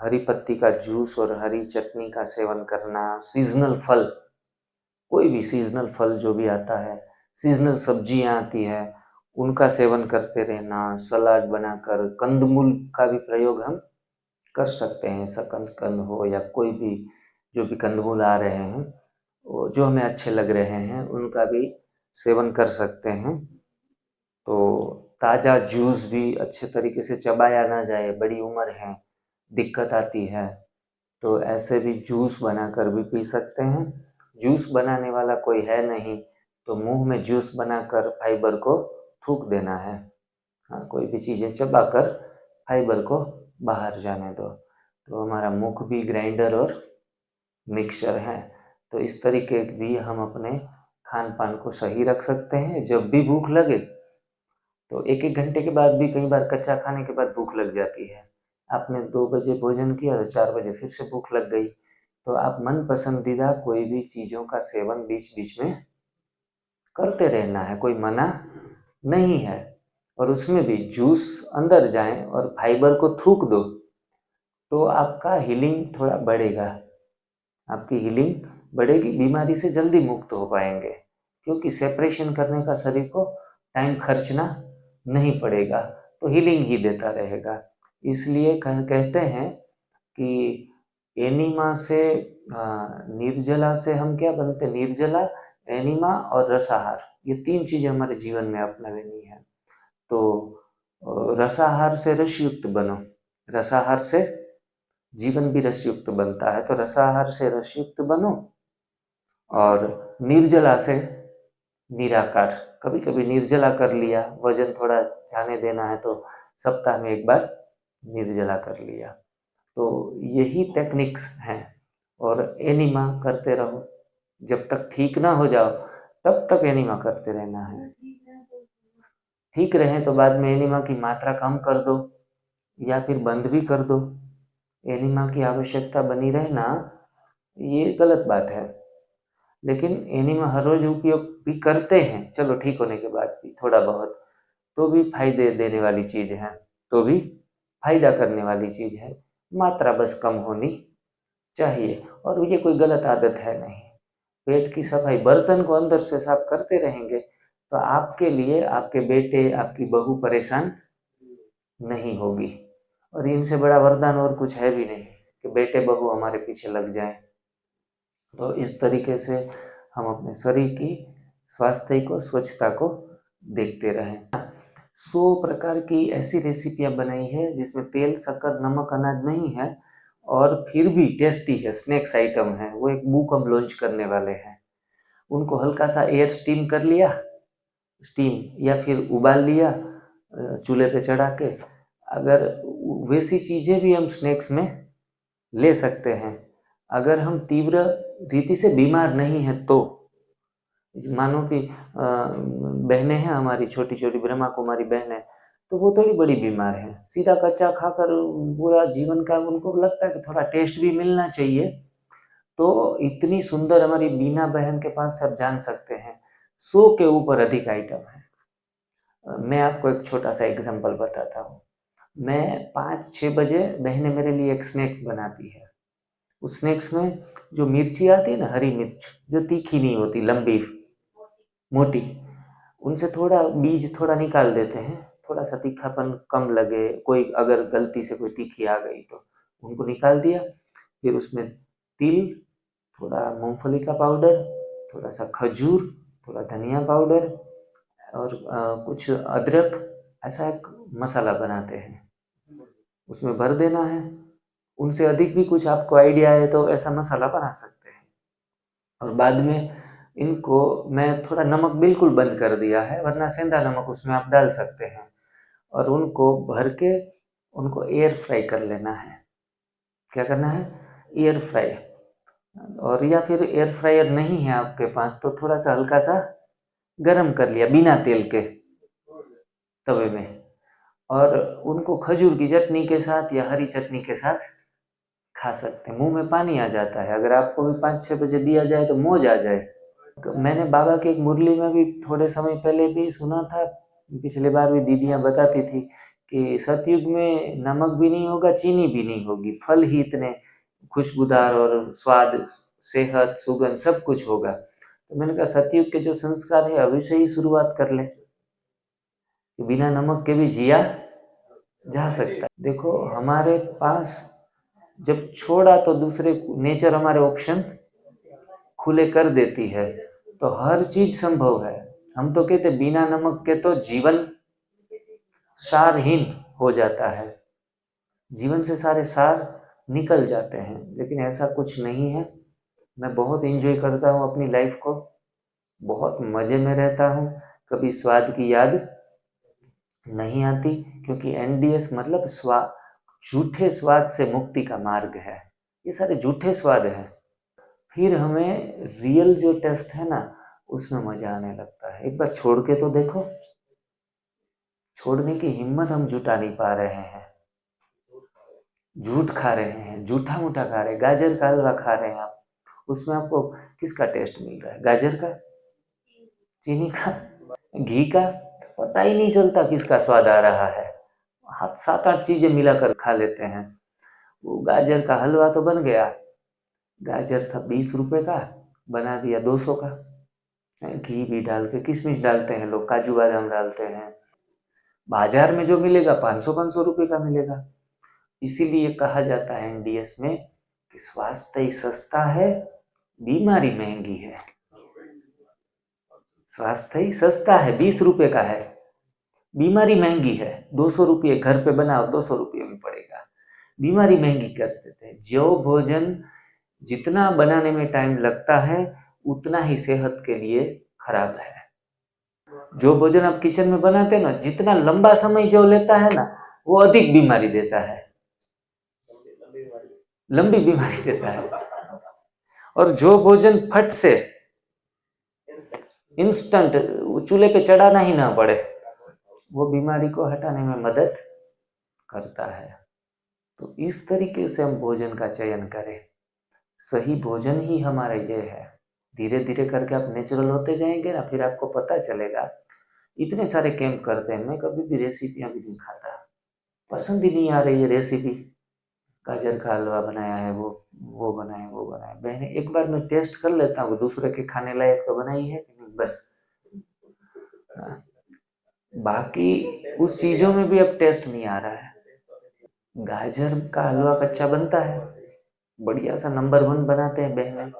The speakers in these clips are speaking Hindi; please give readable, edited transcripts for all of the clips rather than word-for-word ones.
हरी पत्ती का जूस और हरी चटनी का सेवन करना, सीजनल फल, कोई भी सीजनल फल जो भी आता है, सीजनल सब्जियां आती है, उनका सेवन करते रहना, सलाद बनाकर, कंदमूल का भी प्रयोग हम कर सकते हैं। शकरकंद हो या कोई भी जो भी कंदमूल आ रहे हैं जो हमें अच्छे लग रहे हैं उनका भी सेवन कर सकते हैं। तो ताज़ा जूस भी अच्छे तरीके से चबाया ना जाए, बड़ी उम्र है, दिक्कत आती है, तो ऐसे भी जूस बनाकर भी पी सकते हैं। जूस बनाने वाला कोई है नहीं तो मुंह में जूस बनाकर फाइबर को थूक देना है। हाँ, कोई भी चीज़ें चबाकर फाइबर को बाहर जाने दो। तो हमारा मुख भी ग्राइंडर और मिक्सचर है। तो इस तरीके भी हम अपने खान पान को सही रख सकते हैं। जब भी भूख लगे तो एक एक घंटे के बाद भी, कई बार कच्चा खाने के बाद भूख लग जाती है, आपने 2 बजे भोजन किया तो 4 बजे फिर से भूख लग गई, तो आप मन पसंदीदा कोई भी चीज़ों का सेवन बीच बीच में करते रहना है, कोई मना नहीं है। और उसमें भी जूस अंदर जाए और फाइबर को थूक दो तो आपका हीलिंग थोड़ा बढ़ेगा, आपकी हीलिंग बढ़ेगी, बीमारी से जल्दी मुक्त हो पाएंगे, क्योंकि सेपरेशन करने का शरीर को टाइम खर्चना नहीं पड़ेगा, तो हीलिंग ही देता रहेगा। इसलिए कहते हैं कि एनिमा से निर्जला से हम क्या बनते, निर्जला, एनिमा और रसाहार, ये 3 चीज़ें हमारे जीवन में अपनानी है। तो रसाहार से रसयुक्त बनो, रसाहार से जीवन भी रसयुक्त बनता है, तो रसाहार से रसयुक्त बनो। और निर्जला से निराकार, कभी कभी निर्जला कर लिया, वजन थोड़ा जाने देना है तो सप्ताह में एक बार निर्जला कर लिया, तो यही टेक्निक्स हैं। और एनिमा करते रहो, जब तक ठीक ना हो जाओ तब तक एनिमा करते रहना है। ठीक रहे तो बाद में एनिमा की मात्रा कम कर दो या फिर बंद भी कर दो। एनिमा की आवश्यकता बनी रहना ये गलत बात है, लेकिन एनिमा हर रोज उपयोग भी करते हैं, चलो ठीक होने के बाद भी थोड़ा बहुत, तो भी फायदे देने वाली चीज़ है, तो भी फायदा करने वाली चीज़ है। मात्रा बस कम होनी चाहिए, और ये कोई गलत आदत है नहीं। पेट की सफाई, बर्तन को अंदर से साफ करते रहेंगे तो आपके लिए आपके बेटे, आपकी बहू परेशान नहीं होगी। और इनसे बड़ा वरदान और कुछ है भी नहीं कि बेटे बहू हमारे पीछे लग जाएं। तो इस तरीके से हम अपने शरीर की स्वास्थ्य को, स्वच्छता को देखते रहें। 100 प्रकार की ऐसी रेसिपियां बनाई है जिसमें तेल, शक्कर, नमक, अनाज नहीं है और फिर भी टेस्टी है, स्नैक्स आइटम है। वो एक बुक हम लॉन्च करने वाले हैं। उनको हल्का सा एयर स्टीम कर लिया, स्टीम या फिर उबाल लिया चूल्हे पे चढ़ा के, अगर वैसी चीज़ें भी हम स्नैक्स में ले सकते हैं। अगर हम तीव्र रीति से बीमार नहीं है तो, मानो कि बहनें हैं हमारी, छोटी छोटी ब्रह्मा कुमारी बहनें, तो वो थोड़ी बड़ी बीमार हैं, सीधा कच्चा खाकर पूरा जीवन का उनको लगता है कि थोड़ा टेस्ट भी मिलना चाहिए, तो इतनी सुंदर हमारी बीना बहन के पास आप जान सकते हैं 100 के ऊपर अधिक आइटम है। मैं आपको एक छोटा सा एग्जांपल बताता हूँ। मैं 5-6 बजे बहनें मेरे लिए एक स्नैक्स बनाती है। उस स्नैक्स में जो मिर्ची आती है ना, हरी मिर्च, जो तीखी नहीं होती, लंबी मोटी, उनसे थोड़ा बीज थोड़ा निकाल देते हैं, थोड़ा सा तीखापन कम लगे, कोई अगर गलती से कोई तीखी आ गई तो उनको निकाल दिया। फिर उसमें तिल, थोड़ा मूंगफली का पाउडर, थोड़ा सा खजूर, थोड़ा धनिया पाउडर और कुछ अदरक, ऐसा एक मसाला बनाते हैं, उसमें भर देना है। उनसे अधिक भी कुछ आपको आइडिया है तो ऐसा मसाला बना सकते हैं। और बाद में इनको मैं थोड़ा नमक बिल्कुल बंद कर दिया है, वरना सेंधा नमक उसमें आप डाल सकते हैं, और उनको भर के उनको एयर फ्राई कर लेना है। क्या करना है? Air fry. और या फिर एयर फ्रायर नहीं है आपके पास तो थोड़ा सा हल्का सा गरम कर लिया बिना तेल के तवे में, और उनको खजूर की चटनी के साथ या हरी चटनी के साथ खा सकते हैं। मुंह में पानी आ जाता है। अगर आपको भी 5-6 बजे दिया जाए तो मौज आ जाए। मैंने बाबा की एक मुरली में भी थोड़े समय पहले भी सुना था, पिछली बार भी दीदियाँ बताती थी कि सतयुग में नमक भी नहीं होगा, चीनी भी नहीं होगी, फल ही इतने खुशबूदार और स्वाद, सेहत, सुगंध सब कुछ होगा। तो मैंने कहा सतयुग के जो संस्कार है अभी से ही शुरुआत कर ले कि बिना नमक के भी जिया जा सकता है। देखो हमारे पास जब छोड़ा तो दूसरे नेचर हमारे ऑप्शन खुले कर देती है, तो हर चीज संभव है। हम तो कहते बिना नमक के तो जीवन सारहीन हो जाता है, जीवन से सारे सार निकल जाते हैं, लेकिन ऐसा कुछ नहीं है। मैं बहुत एंजॉय करता हूँ अपनी लाइफ को, बहुत मजे में रहता हूँ, कभी स्वाद की याद नहीं आती, क्योंकि एनडीएस मतलब झूठे स्वाद से मुक्ति का मार्ग है। ये सारे झूठे स्वाद हैं, फिर हमें रियल जो टेस्ट है ना उसमें मजा आने लगता है। एक बार छोड़ के तो देखो, छोड़ने की हिम्मत हम जुटा नहीं पा रहे हैं, झूठ खा रहे हैं, झूठा मूठा खा रहे हैं। गाजर का हलवा खा रहे हैं आप, उसमें आपको किसका टेस्ट मिल रहा है? गाजर का, चीनी का, घी का? पता ही नहीं चलता किसका स्वाद आ रहा है। 7-8 चीजें मिलाकर खा लेते हैं। वो गाजर का हलवा तो बन गया, गाजर था 20 रुपए का, बना दिया 200 का। घी भी डाल के, किशमिश डालते हैं लोग, काजू बादाम डालते हैं। बाजार में जो मिलेगा 500-500 रुपए का मिलेगा। इसीलिए कहा जाता है एनडीएस में कि स्वास्थ्य ही सस्ता है, बीमारी महंगी है। स्वास्थ्य ही सस्ता है, 20 रुपए का है, बीमारी महंगी है। 200 रुपये घर पे बनाओ, 200 रुपये में पड़ेगा, बीमारी महंगी कर देते हैं। जो भोजन जितना बनाने में टाइम लगता है उतना ही सेहत के लिए खराब है। जो भोजन आप किचन में बनाते हैं ना, जितना लंबा समय जो लेता है ना, वो अधिक बीमारी देता है, लंबी बीमारी देता है। और जो भोजन फट से इंस्टेंट चूल्हे पे चढ़ाना ही ना पड़े, वो बीमारी को हटाने में मदद करता है। तो इस तरीके से हम भोजन का चयन करें, सही भोजन ही हमारा ये है। धीरे धीरे करके आप नेचुरल होते जाएंगे ना, फिर आपको पता चलेगा। इतने सारे कैंप करते हैं, मैं कभी भी रेसिपियां भी नहीं खाता, पसंद ही नहीं आ रही है रेसिपी। गाजर का हलवा बनाया है, वो बनाए, वो बनाए। मैंने एक बार मैं टेस्ट कर लेता हूँ दूसरे के खाने लायक तो बनाई है कि नहीं, बस। बाकी उस चीजों में भी अब टेस्ट नहीं आ रहा है। गाजर का हलवा कच्चा बनता है, बढ़िया सा नंबर 1 बनाते हैं बहनें।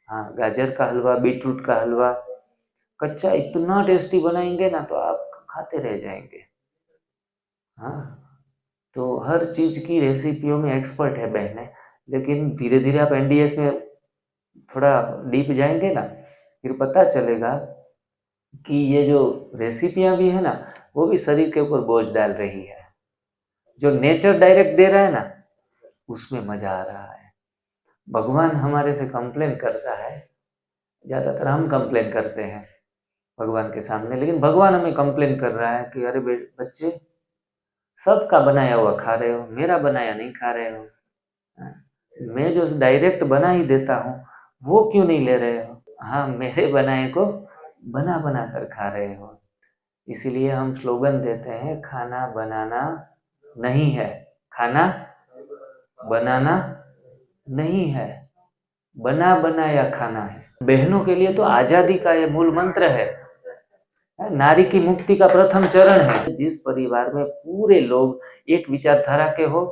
हाँ, गाजर का हलवा, बीटरूट का हलवा कच्चा इतना टेस्टी बनाएंगे ना तो आप खाते रह जाएंगे। हाँ, तो हर चीज की रेसिपियों में एक्सपर्ट है बहनें। लेकिन धीरे धीरे आप एनडीएस में थोड़ा डीप जाएंगे ना, फिर पता चलेगा कि ये जो रेसिपियां भी है ना, वो भी शरीर के ऊपर बोझ डाल रही है। जो नेचर डायरेक्ट दे रहा है ना, उसमें मजा आ रहा है। भगवान हमारे से कंप्लेन करता है, ज्यादातर हम कंप्लेन करते हैं भगवान के सामने, लेकिन भगवान हमें कंप्लेन कर रहा है कि अरे बच्चे, सबका बनाया हुआ खा रहे हो, मेरा बनाया नहीं खा रहे हो। मैं जो डायरेक्ट बना ही देता हूँ वो क्यों नहीं ले रहे हो? हाँ, मेरे बनाए को बना बना कर खा रहे हो। इसीलिए हम स्लोगन देते हैं, खाना बनाना नहीं है, खाना बनाना नहीं है, बना बनाया खाना है। बहनों के लिए तो आजादी का ये मूल मंत्र है, नारी की मुक्ति का प्रथम चरण है। जिस परिवार में पूरे लोग एक विचारधारा के हो,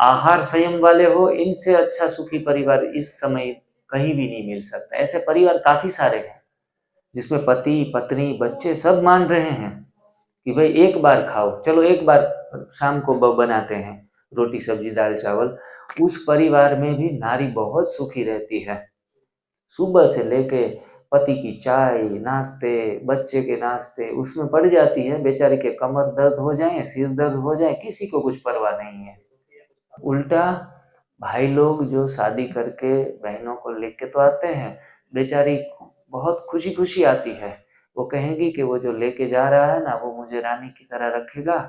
आहार संयम वाले हो, इनसे अच्छा सुखी परिवार इस समय कहीं भी नहीं मिल सकता। ऐसे परिवार काफी सारे हैं जिसमें पति पत्नी बच्चे सब मान रहे हैं कि भाई एक बार खाओ, चलो एक बार शाम को बनाते हैं रोटी सब्जी दाल चावल। उस परिवार में भी नारी बहुत सुखी रहती है। सुबह से लेके पति की चाय, नाश्ते, बच्चे के नाश्ते, उसमें पड़ जाती है। बेचारी के कमर दर्द हो जाए, सिर दर्द हो जाए, किसी को कुछ परवाह नहीं है। उल्टा भाई लोग जो शादी करके बहनों को लेके तो आते हैं, बेचारी बहुत खुशी खुशी आती है। वो कहेंगी कि वो जो लेके जा रहा है ना, वो मुझे रानी की तरह रखेगा।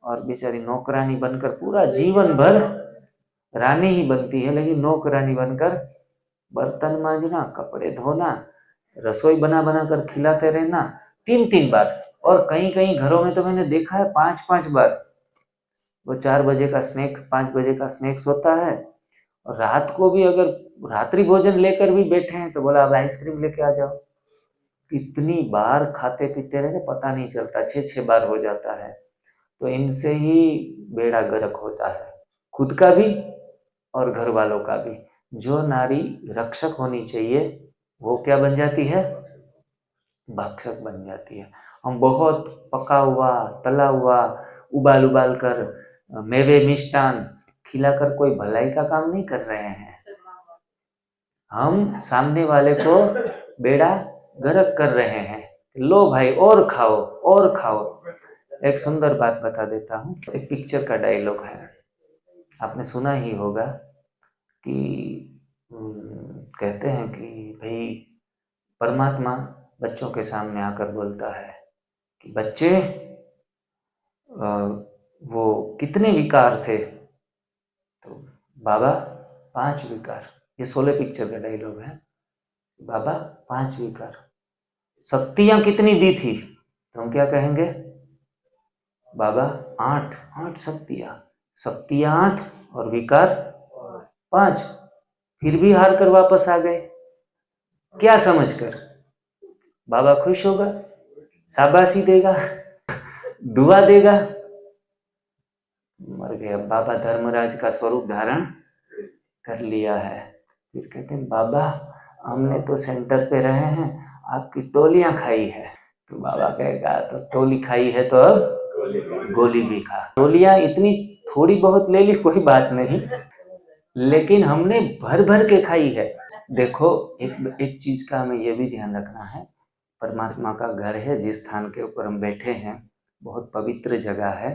और बेचारी नौकरानी बनकर पूरा जीवन भर रानी ही बनती है, लेकिन नौकरानी बनकर बर्तन मांजना, कपड़े धोना, रसोई बना बना कर खिलाते रहना 3-3 बार। और कहीं कहीं घरों में तो मैंने देखा है 5-5 बार। वो 4 बजे का स्नैक्स, 5 बजे का स्नैक्स होता है। और रात को भी अगर रात्रि भोजन लेकर भी बैठे हैं तो बोला अब आइसक्रीम लेके आ जाओ। कितनी बार खाते पीते रहते पता नहीं चलता, 6-6 बार हो जाता है। तो इनसे ही बेड़ा गर्क होता है, खुद का भी और घर वालों का भी। जो नारी रक्षक होनी चाहिए वो क्या बन जाती है? भक्षक बन जाती है। हम बहुत पका हुआ, तला हुआ, उबाल उबाल कर, मेवे मिष्टान खिलाकर कोई भलाई का काम नहीं कर रहे हैं। हम सामने वाले को बेड़ा गर्क कर रहे हैं। लो भाई और खाओ और खाओ। एक सुंदर बात बता देता हूँ। एक पिक्चर का डायलॉग है, आपने सुना ही होगा कि कहते हैं कि भाई परमात्मा बच्चों के सामने आकर बोलता है कि बच्चे वो कितने विकार थे? तो बाबा 5 विकार। ये शोले पिक्चर का डायलॉग है। बाबा 5 विकार। शक्तियां कितनी दी थी? तो हम क्या कहेंगे? बाबा 8 शक्तियां। शक्तियां 8 और विकार 5। फिर भी हार कर वापस आ गए। क्या समझकर? बाबा खुश होगा, शाबाशी देगा, दुआ देगा? मर गया। बाबा धर्मराज का स्वरूप धारण कर लिया है। फिर कहते हैं बाबा हमने तो सेंटर पे रहे हैं, आपकी टोलियां खाई है। तो बाबा कहेगा तो टोली खाई है तो अब गोली भी खा। टोलियां इतनी थोड़ी बहुत ले ली कोई बात नहीं, लेकिन हमने भर भर के खाई है। देखो एक चीज का हमें यह भी ध्यान रखना है, परमात्मा का घर है जिस स्थान के ऊपर हम बैठे हैं, बहुत पवित्र जगह है।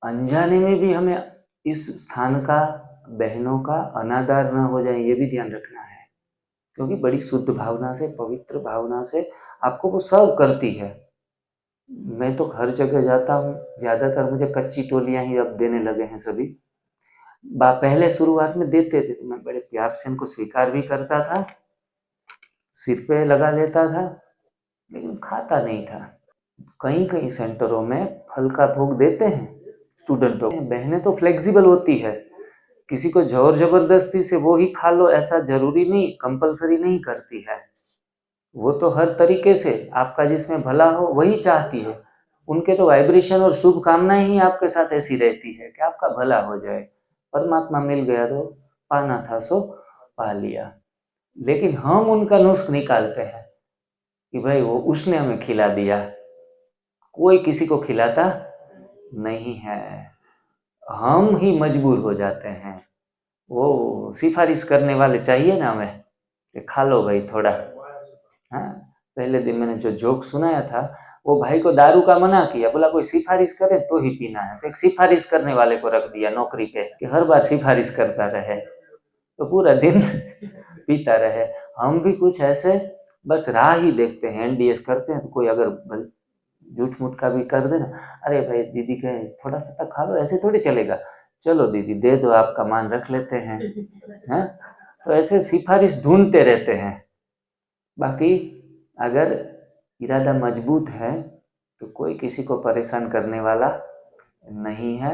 अनजाने में भी हमें इस स्थान का, बहनों का अनादर न हो जाए, ये भी ध्यान रखना है। क्योंकि बड़ी शुद्ध भावना से, पवित्र भावना से आपको वो सर्व करती है। मैं तो हर जगह जाता हूँ, ज्यादातर मुझे कच्ची टोलियां ही अब देने लगे हैं सभी। पहले शुरुआत में देते थे तो मैं बड़े प्यार से इनको स्वीकार भी करता था, सिर पे लगा लेता था, लेकिन खाता नहीं था। कई कई सेंटरों में फल का भोग देते हैं स्टूडेंटों। बहनें तो फ्लेक्सिबल होती है, किसी को जोर जबरदस्ती से वो ही खा लो ऐसा जरूरी नहीं, कंपलसरी नहीं करती है। वो तो हर तरीके से आपका जिसमें भला हो वही चाहती है। उनके तो वाइब्रेशन और शुभकामनाएं ही आपके साथ ऐसी रहती है कि आपका भला हो जाए। परमात्मा मिल गया तो पाना था सो पा लिया। लेकिन हम उनका नुस्ख निकालते हैं कि भाई वो उसने हमें खिला दिया। कोई किसी को खिलाता नहीं है, हम ही मजबूर हो जाते हैं। वो सिफारिश करने वाले चाहिए ना हमें कि खा लो भाई थोड़ा। हाँ, पहले दिन मैंने जो जोक सुनाया था, वो भाई को दारू का मना किया, बोला कोई सिफारिश करे तो ही पीना है। तो एक सिफारिश करने वाले को रख दिया नौकरी पे कि हर बार सिफारिश करता रहे, तो पूरा दिन पीता रहे। हम भी कुछ ऐसे बस राह ही देखते हैं, एनडीएस करते हैं। तो कोई अगर झूठ मूठ का भी कर दे ना, अरे भाई दीदी कहे थोड़ा सा खा लो, ऐसे थोड़ी चलेगा, चलो दीदी दे दो, आपका मान रख लेते हैं। हैं? तो ऐसे सिफारिश ढूंढते रहते हैं। बाकी अगर इरादा मजबूत है तो कोई किसी को परेशान करने वाला नहीं है।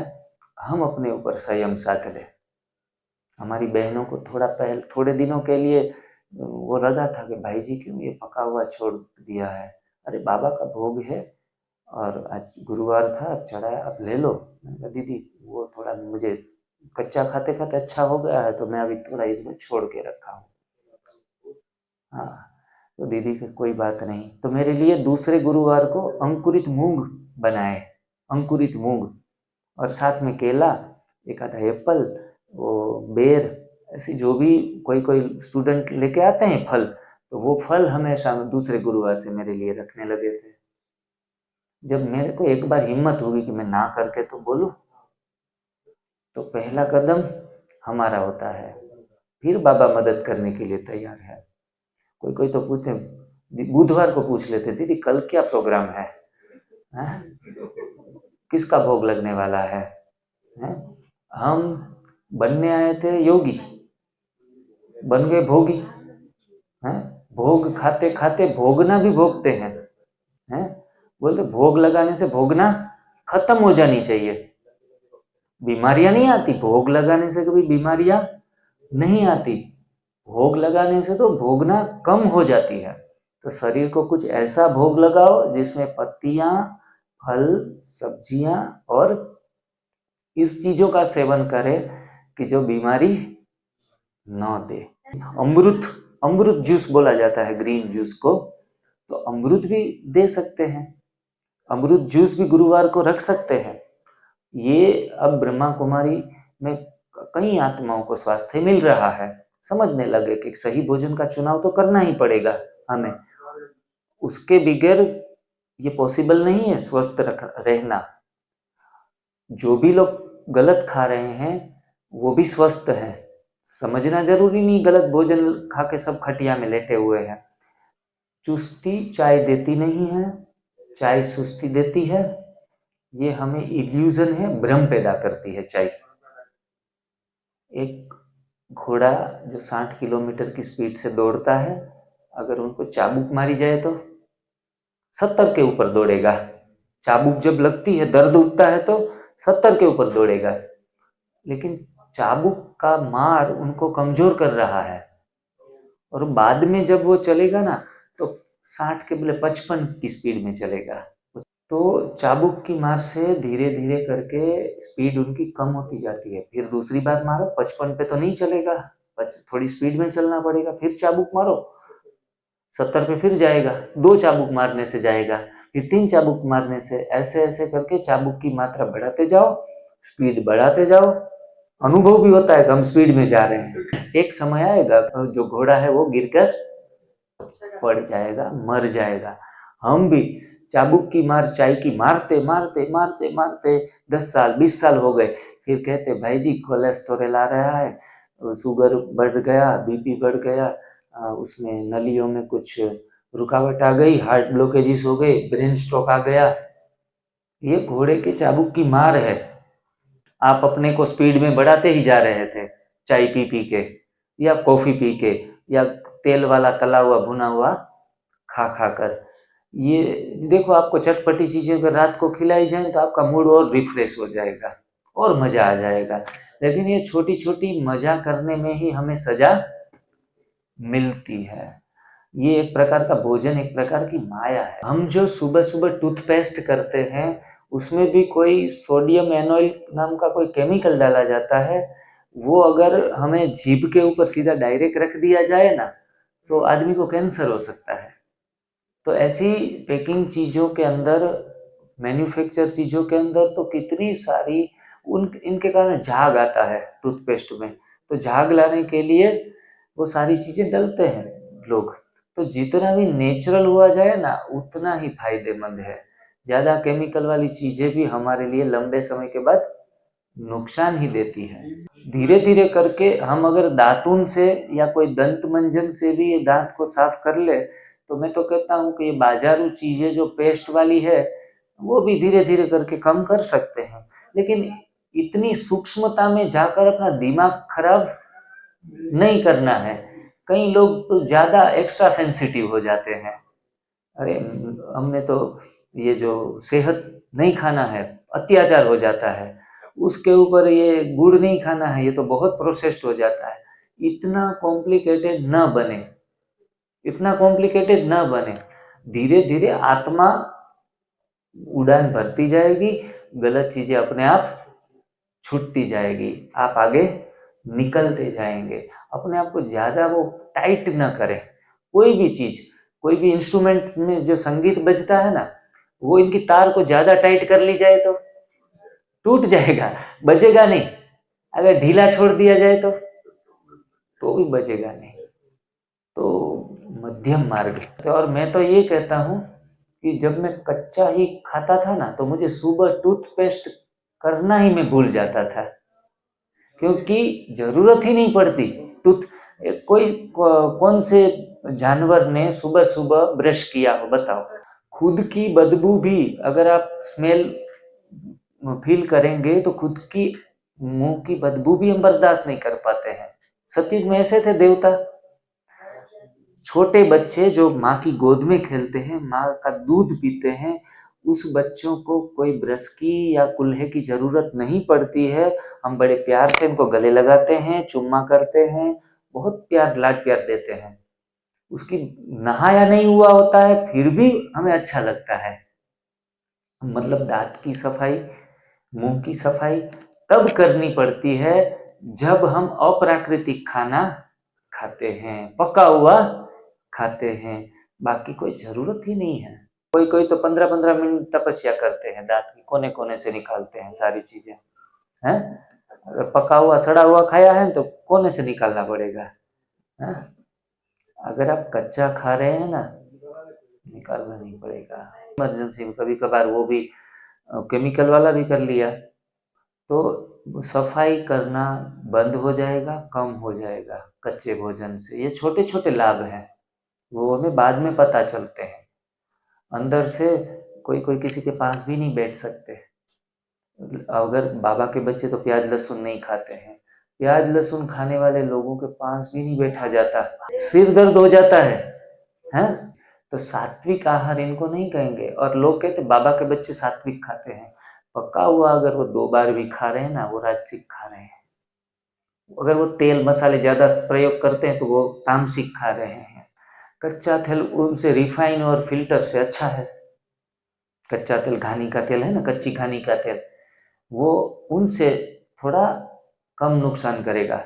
हम अपने ऊपर संयम साध लें। हमारी बहनों को थोड़े दिनों के लिए वो लगा था कि भाई जी क्यों ये पका हुआ छोड़ दिया है। अरे बाबा का भोग है और आज गुरुवार था, अब चढ़ाया, अब ले लो। मैंने कहा दीदी वो थोड़ा मुझे कच्चा खाते खाते अच्छा हो गया है, तो मैं अभी थोड़ा इसको छोड़ के रखा हूँ। हाँ, तो दीदी की कोई बात नहीं। तो मेरे लिए दूसरे गुरुवार को अंकुरित मूंग बनाए, अंकुरित मूंग, और साथ में केला, एक आधा एप्पल, वो बेर, ऐसी जो भी कोई कोई स्टूडेंट लेके आते हैं फल, तो वो फल हमेशा दूसरे गुरुवार से मेरे लिए रखने लगे थे। जब मेरे को एक बार हिम्मत हुई कि मैं ना करके तो बोलूं, तो पहला कदम हमारा होता है, फिर बाबा मदद करने के लिए तैयार है। कोई कोई तो पूछते, बुधवार को पूछ लेते दीदी कल क्या प्रोग्राम है, किसका भोग लगने वाला है? हम बनने आए थे योगी, बन गए भोगी। भोग खाते खाते भोगना भी भोगते हैं। बोलते भोग लगाने से भोगना खत्म हो जानी चाहिए। बीमारियां नहीं आती, भोग लगाने से कभी बीमारियां नहीं आती, भोग लगाने से तो भोगना कम हो जाती है। तो शरीर को कुछ ऐसा भोग लगाओ जिसमें पत्तियां, फल, सब्जियां और इस चीजों का सेवन करे कि जो बीमारी न दे। अमृत, अमृत जूस बोला जाता है ग्रीन जूस को, तो अमृत भी दे सकते हैं, अमृत जूस भी गुरुवार को रख सकते हैं। ये अब ब्रह्मा कुमारी में कई आत्माओं को स्वास्थ्य मिल रहा है, समझने लगे कि सही भोजन का चुनाव तो करना ही पड़ेगा हमें, उसके बगैर ये पॉसिबल नहीं है स्वस्थ रहना। जो भी लोग गलत खा रहे हैं वो भी स्वस्थ हैं, समझना जरूरी नहीं गलत भोजन खा के सब खटिया में लेटे हुए हैं। चुस्ती चाय देती नहीं है, चाय सुस्ती देती है, ये हमें इल्यूजन है, भ्रम पैदा करती है चाय। एक घोड़ा जो 60 किलोमीटर की स्पीड से दौड़ता है, अगर उनको चाबुक मारी जाए तो 70 के ऊपर दौड़ेगा। चाबुक जब लगती है, दर्द उठता है तो 70 के ऊपर दौड़ेगा, लेकिन चाबुक का मार उनको कमजोर कर रहा है, और बाद में जब वो चलेगा ना तो 60 के बजाय 55 की स्पीड में चलेगा। तो चाबुक की मार से धीरे धीरे करके स्पीड उनकी कम होती जाती है। फिर दूसरी बार मारो, 55 पे तो नहीं चलेगा, थोड़ी स्पीड में चलना पड़ेगा, फिर चाबुक मारो, 70 पे फिर जाएगा, 2 चाबुक मारने से जाएगा, फिर 3 चाबुक मारने से, ऐसे ऐसे करके चाबुक की मात्रा बढ़ाते जाओ, स्पीड बढ़ाते जाओ। अनुभव भी होता है कि हम स्पीड में जा रहे हैं। एक समय आएगा जो घोड़ा है वो गिरकर पड़ जाएगा, मर जाएगा। हम भी चाबुक की मार चाय की मारते मारते मारते मारते 10 साल 20 साल हो गए, फिर कहते भाई जी कोलेस्ट्रॉल आ रहा है, शुगर बढ़ गया, बीपी बढ़ गया, उसमें नलियों में कुछ रुकावट आ गई, हार्ट ब्लॉकेजेस हो गए, ब्रेन स्ट्रोक आ गया। ये घोड़े के चाबुक की मार है। आप अपने को स्पीड में बढ़ाते ही जा रहे थे चाय पी पी के, या कॉफी पी के, या तेल वाला तला हुआ भुना हुआ खा खा कर। ये देखो, आपको चटपटी चीजें अगर रात को खिलाई जाए तो आपका मूड और रिफ्रेश हो जाएगा और मजा आ जाएगा, लेकिन ये छोटी छोटी मजा करने में ही हमें सजा मिलती है। ये एक प्रकार का भोजन, एक प्रकार की माया है। हम जो सुबह सुबह टूथपेस्ट करते हैं उसमें भी कोई सोडियम एनोइल नाम का कोई केमिकल डाला जाता है, वो अगर हमें जीभ के ऊपर सीधा डायरेक्ट रख दिया जाए ना तो आदमी को कैंसर हो सकता है। तो ऐसी पैकिंग चीजों के अंदर, मैन्युफैक्चर चीजों के अंदर तो कितनी सारी इनके कारण झाग आता है टूथपेस्ट में, तो झाग लाने के लिए वो सारी चीजें डलते हैं लोग। तो जितना भी नेचुरल हुआ जाए ना उतना ही फायदेमंद है। ज्यादा केमिकल वाली चीजें भी हमारे लिए लंबे समय के बाद नुकसान ही देती है। धीरे धीरे करके हम अगर दातून से या कोई दंत मंजन से भी ये दांत को साफ कर ले तो मैं तो कहता हूँ कि ये बाजारू चीजें जो पेस्ट वाली है वो भी धीरे धीरे करके कम कर सकते हैं, लेकिन इतनी सूक्ष्मता में जाकर अपना दिमाग खराब नहीं करना है। कई लोग तो ज्यादा एक्स्ट्रा सेंसिटिव हो जाते हैं, अरे हमने तो ये जो सेहत नहीं खाना है, अत्याचार हो जाता है, उसके ऊपर ये गुड़ नहीं खाना है, ये तो बहुत प्रोसेस्ड हो जाता है। इतना कॉम्प्लिकेटेड ना बने, इतना कॉम्प्लिकेटेड ना बने। धीरे धीरे आत्मा उड़ान भरती जाएगी, गलत चीजें अपने आप छूटती जाएगी, आप आगे निकलते जाएंगे। अपने आप को ज्यादा वो टाइट ना करें। कोई भी चीज, कोई भी इंस्ट्रूमेंट में जो संगीत बजता है ना, वो इनकी तार को ज्यादा टाइट कर ली जाए तो टूट जाएगा, बजेगा नहीं। अगर ढीला छोड़ दिया जाए तो भी बजेगा नहीं। तो मध्यम मार्ग। और मैं तो ये कहता हूँ कि जब मैं कच्चा ही खाता था ना तो मुझे सुबह टूथपेस्ट करना ही मैं भूल जाता था, क्योंकि जरूरत ही नहीं पड़ती। कौन से जानवर ने सुबह सुबह ब्रश किया हो बताओ? खुद की बदबू भी अगर आप स्मेल फील करेंगे तो खुद की मुंह की बदबू भी हम बर्दाश्त नहीं कर पाते हैं। सतयुग में ऐसे थे देवता। छोटे बच्चे जो माँ की गोद में खेलते हैं, माँ का दूध पीते हैं, उस बच्चों को कोई ब्रश की या कुल्हे की जरूरत नहीं पड़ती है। हम बड़े प्यार से उनको गले लगाते हैं, चुम्मा करते हैं, बहुत प्यार लाड प्यार देते हैं। उसकी नहाया नहीं हुआ होता है फिर भी हमें अच्छा लगता है। मतलब दांत की सफाई, मुंह की सफाई तब करनी पड़ती है जब हम अप्राकृतिक खाना खाते हैं, पका हुआ खाते हैं, बाकी कोई जरूरत ही नहीं है। कोई कोई तो 15-15 मिनट तपस्या करते हैं, दांत के कोने कोने से निकालते हैं सारी चीजें हैं। अगर पका हुआ सड़ा हुआ खाया है तो कोने से निकालना पड़ेगा है? अगर आप कच्चा खा रहे हैं ना, निकालना नहीं पड़ेगा। इमरजेंसी में कभी कभार वो भी केमिकल वाला भी कर लिया तो सफाई करना बंद हो जाएगा, कम हो जाएगा कच्चे भोजन से। ये छोटे छोटे लाभ हैं, वो हमें बाद में पता चलते हैं। अंदर से कोई कोई किसी के पास भी नहीं बैठ सकते। अगर बाबा के बच्चे तो प्याज लहसुन नहीं खाते हैं, प्याज लहसुन खाने वाले लोगों के पास भी नहीं बैठा जाता, सिर दर्द हो जाता है? तो सात्विक आहार इनको नहीं कहेंगे। और लोग कहते बाबा के बच्चे सात्विक खाते हैं, पका हुआ अगर वो 2 बार भी खा रहे हैं ना, वो राजसिक खा रहे हैं। अगर वो तेल मसाले ज्यादा प्रयोग करते हैं तो वो तामसिक खा रहे हैं। कच्चा तेल उनसे रिफाइन और फिल्टर से अच्छा है। कच्चा तेल घानी का तेल है ना, कच्ची घानी का तेल, वो उनसे थोड़ा कम नुकसान करेगा,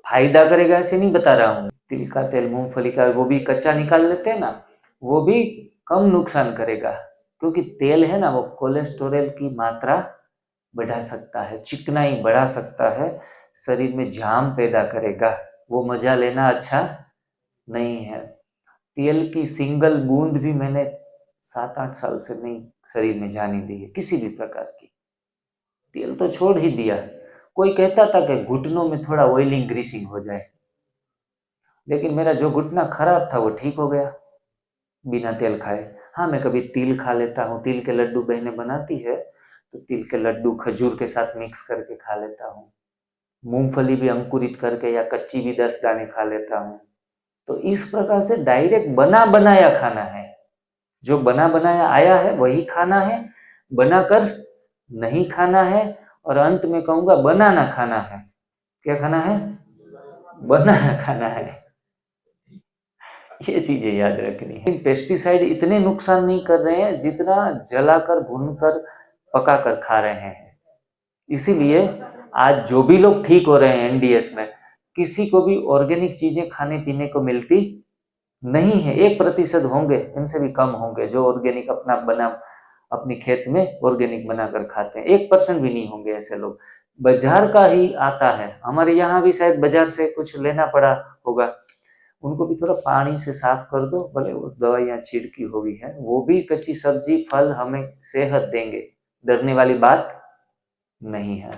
फायदा करेगा ऐसे नहीं बता रहा हूँ। तिल का तेल, मूंगफली का, वो भी कच्चा निकाल लेते हैं ना, वो भी कम नुकसान करेगा, क्योंकि तेल है ना वो कोलेस्टेरॉल की मात्रा बढ़ा सकता है, चिकनाई बढ़ा सकता है, शरीर में जाम पैदा करेगा। वो मजा लेना अच्छा नहीं है। तेल की सिंगल बूंद भी मैंने 7-8 साल से नहीं शरीर में जाने दी है किसी भी प्रकार की। तेल तो छोड़ ही दिया। कोई कहता था कि घुटनों में थोड़ा ऑयलिंग ग्रीसिंग हो जाए, लेकिन मेरा जो घुटना खराब था वो ठीक हो गया बिना तेल खाए। हाँ, मैं कभी तिल खा लेता हूँ, तिल के लड्डू बहनें बनाती है तो तिल के लड्डू खजूर के साथ मिक्स करके खा लेता हूँ। मूंगफली भी अंकुरित करके या कच्ची भी 10 दाने खा लेता हूँ। तो इस प्रकार से डायरेक्ट बना बनाया खाना है, जो बना बनाया आया है वही खाना है, बनाकर नहीं खाना है। और अंत में कहूंगा बनाना खाना है। क्या खाना है? बनाना खाना है। ये चीजें याद रखनी है। पेस्टिसाइड इतने नुकसान नहीं कर रहे हैं जितना जलाकर, भूनकर, पकाकर खा रहे हैं। इसीलिए आज जो भी लोग ठीक हो रहे हैं एनडीएस में, किसी को भी ऑर्गेनिक चीजें खाने पीने को मिलती नहीं है। 1% होंगे, इनसे भी कम होंगे जो ऑर्गेनिक अपना बना अपनी खेत में ऑर्गेनिक बनाकर खाते हैं। 1% भी नहीं होंगे ऐसे लोग। बाजार का ही आता है। हमारे यहाँ भी शायद बाजार से कुछ लेना पड़ा होगा, उनको भी थोड़ा पानी से साफ कर दो, भले वो दवाइयाँ छिड़की हुई है, वो भी कच्ची सब्जी फल हमें सेहत देंगे, डरने वाली बात नहीं है।